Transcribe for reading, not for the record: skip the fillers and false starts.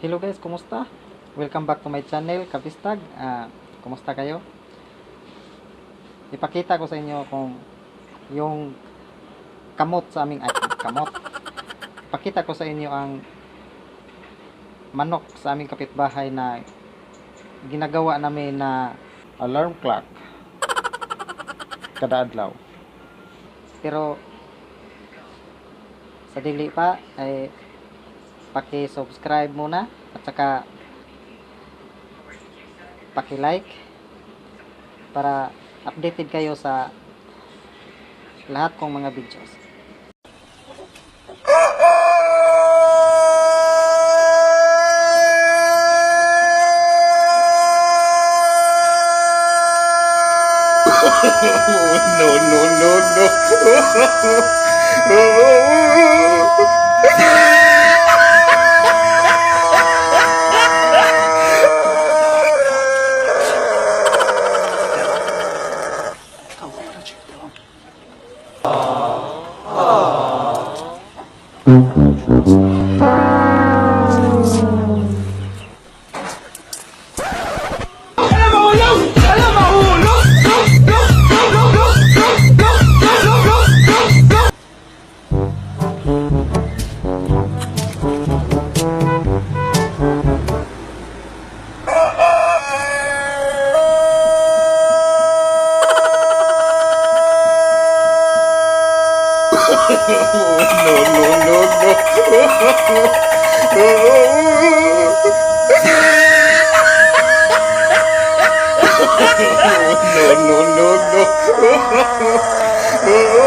Hello guys, kumusta? Welcome back to my channel, Kapistag. Kumusta kayo? Ipakita ko sa inyo kung yung kamot sa aming kamot. Ipakita ko sa inyo ang manok sa aming kapitbahay na ginagawa namin na alarm clock kada adlaw. Pero sa dili pa ay paki-subscribe muna at saka paki-like para updated kayo sa lahat kong mga videos. No, no, no, no. No, no, no, no. No, no, no, no.